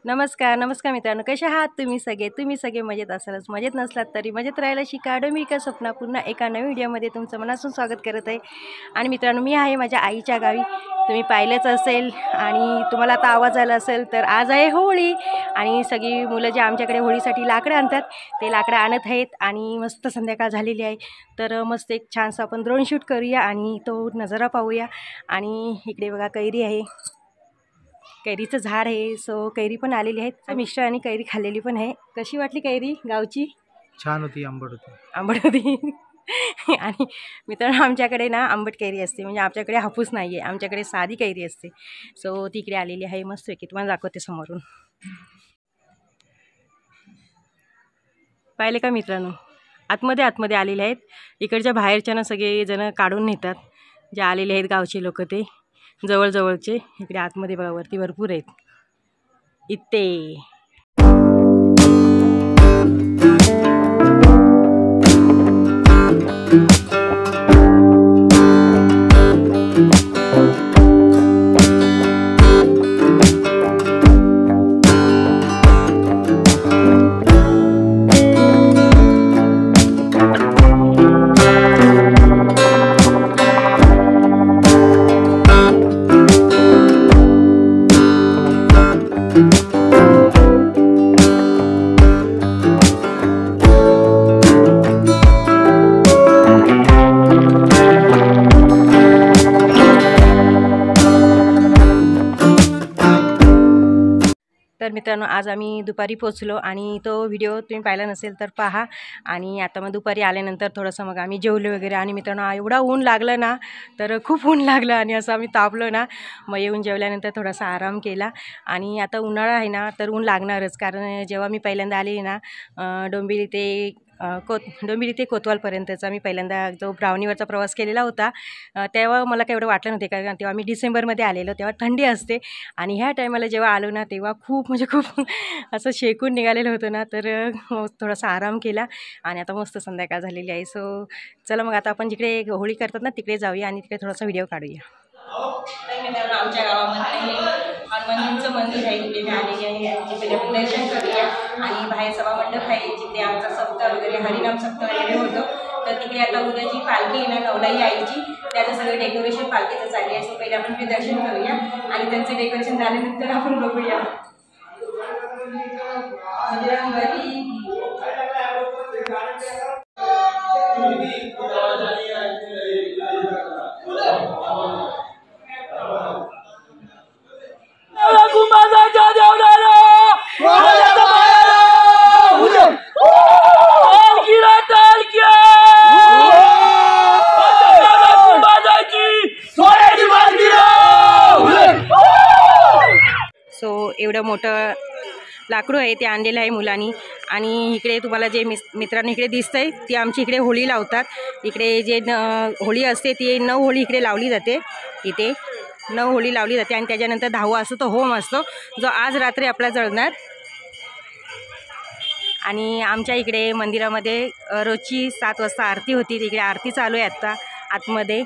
नमस्कार मित्रांनो, कसे आहात तुम्ही सगळे मजेत असालच. मजेत नसलात तरी मजेत राहायला शिका. डोंबिवलीकर स्वप्ना पुन्हा एका नवीन व्हिडिओमध्ये तुमचं मनापासून स्वागत करत आहे. आणि मित्रांनो, मी आहे माझ्या आईच्या गावी. तुम्ही पाहिलंच असेल आणि तुम्हाला आता आवाज आला असेल, तर आज आहे होळी आणि सगळी मुलं जे आमच्याकडे होळीसाठी लाकडं आणतात ते लाकडं आणत आहेत आणि मस्त संध्याकाळ झालेली आहे. तर मस्त एक छानसा आपण ड्रोन शूट करूया आणि तो नजारा पाहूया. आणि इकडे बघा कैरी आहे, कैरीचं झाड आहे. सो कैरी पण आलेली आहेत. मिस्टर आणि कैरी खाल्लेली पण आहे. कशी वाटली कैरी गावची? छान होती, आंबट होती. आणि मित्रांनो, आमच्याकडे ना आंबट कैरी असते, म्हणजे आमच्याकडे हापूस नाही आहे, आमच्याकडे साधी कैरी असते. सो तिकडे आलेली आहे मस्त की तुम्हाला दाखवते समोरून. पाहिले का मित्रांनो, आतमध्ये आलेले आहेत. इकडच्या बाहेरच्या ना सगळे जण काढून नेतात, जे आलेले आहेत गावचे लोक, ते जवळचे. इकडे आतमध्ये बघा वरती भरपूर आहेत इथे. तर मित्रांनो, आज आम्ही दुपारी पोचलो आणि तो व्हिडिओ तुम्ही पाहिला नसेल तर पहा. आणि आता मग दुपारी आल्यानंतर थोडंसं मग आम्ही जेवलो वगैरे. आणि मित्रांनो, एवढा ऊन लागलं ना, तर खूप ऊन लागलं आणि असं आम्ही तापलो ना. मग येऊन जेवल्यानंतर थोडासा आराम केला. आणि आता उन्हाळा आहे ना, तर ऊन लागणारच, कारण जेव्हा मी पहिल्यांदा आले ना डोंबिवली ते कोतवालपर्यंतचा मी पहिल्यांदा जो ब्रावणीवरचा प्रवास केलेला होता, तेव्हा मला काही एवढं वाटलं नव्हते, कारण तेव्हा मी डिसेंबरमध्ये आलेलो, तेव्हा थंडी असते. आणि ह्या टायमाला जेव्हा आलो ना, तेव्हा खूप असं शेकून निघालेलं होतं ना. तर थोडासा आराम केला आणि आता मस्त संध्याकाळ झालेली आहे. सो चला मग आता आपण जिकडे होळी करतात ना तिकडे जाऊया आणि तिकडे थोडासा व्हिडिओ काढूया. तर मित्रांनो, आमच्या गावामध्ये हनुमानजींचं मंदिर आहे, तिकडे मी आलेली आहे. तिकडे आपण दर्शन करूया. आणि बाहेर सभामंडप आहे, जिथे आमचा सप्ताह वगैरे हरिनाम सप्ताह वगैरे होतो. तर तिकडे आता उद्याची पालखी आहे ना नवलाई आईची, त्याचं सगळं डेकोरेशन पालखीचं चालली आहे. सो पहिले आपण ते दर्शन करूया आणि त्यांचं डेकोरेशन झाल्यानंतर आपण बघूया. सो एवढं मोठं लाकडू आहे ते आणलेलं आहे मुलांनी. आणि इकडे तुम्हाला जे मित्रांनी इकडे दिसतंय, ती आमची इकडे होळी लावतात. इकडे जे होळी असते ती 9 होळी इकडे लावली जाते. इथे 9 होळी लावली जाते आणि त्याच्यानंतर 10वा असतो तो होम असतो, जो आज रात्री आपला जळणार. आणि आमच्या इकडे मंदिरामध्ये रोजची 7 वाजता आरती होती. तिकडे आरती चालू आहे आत्ता आतमध्ये.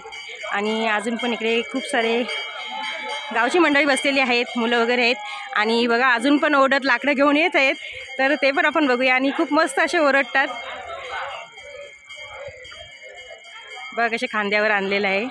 आणि अजून पण इकडे खूप सारे गावची मंडळी बसलेली आहेत, मुलं वगैरे आहेत. आणि बघा अजून पण ओढत लाकडं घेऊन येत आहेत, तर ते पण आपण बघूया. आणि खूप मस्त असे ओरडतात बघा, कसे खांद्यावर आणलेलं आहे.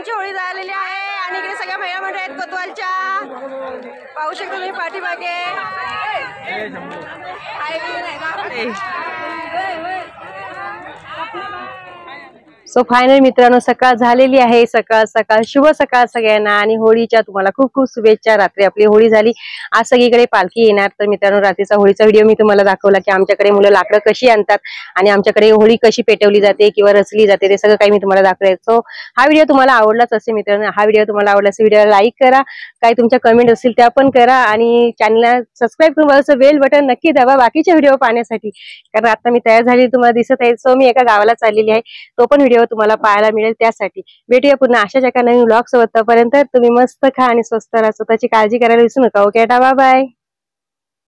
आमची होळी झालेली आहे आणि इकडे सगळ्या महिला मंडळ आहेत कोतवालच्या. पाहू शकतो तुम्ही पाठीमागे. सो फायनल मित्रांनो सकाळ झालेली आहे. सकाळ सकाळ शुभ सकाळ सगळ्यांना आणि होळीच्या तुम्हाला खूप खूप शुभेच्छा. रात्री आपली होळी झाली, आज सगळीकडे पालखी येणार. तर मित्रांनो रात्रीचा होळीचा व्हिडिओ मी तुम्हाला दाखवला की आमच्याकडे मुलं लाकडं कशी आणतात आणि आमच्याकडे होळी कशी पेटवली जाते किंवा रचली जाते ते सगळं काही मी तुम्हाला दाखवलंय. सो हा व्हिडिओ तुम्हाला आवडलाच असेल मित्रांनो. हा व्हिडिओ तुम्हाला आवडला असेल व्हिडिओला लाईक करा, काही तुमच्या कमेंट असतील त्या पण करा आणि चॅनलला सबस्क्राईब करून बघा, बेल बटन नक्की दाबा बाकीचे व्हिडिओ पाहण्यासाठी. कारण आता मी तयार झाली तुम्हाला दिसत आहे. सो मी एका गावाला चाललेली आहे, तो पण व्हिडिओ तुम्हाला पाहायला मिळेल. त्यासाठी भेटूया पुन्हा अशाच एका नवीन व्लॉग सोबत. तोपर्यंत तुम्ही मस्त खा आणि स्वस्त राहा, स्वतःची काळजी करायला विसरू नका. Okay, bye bye.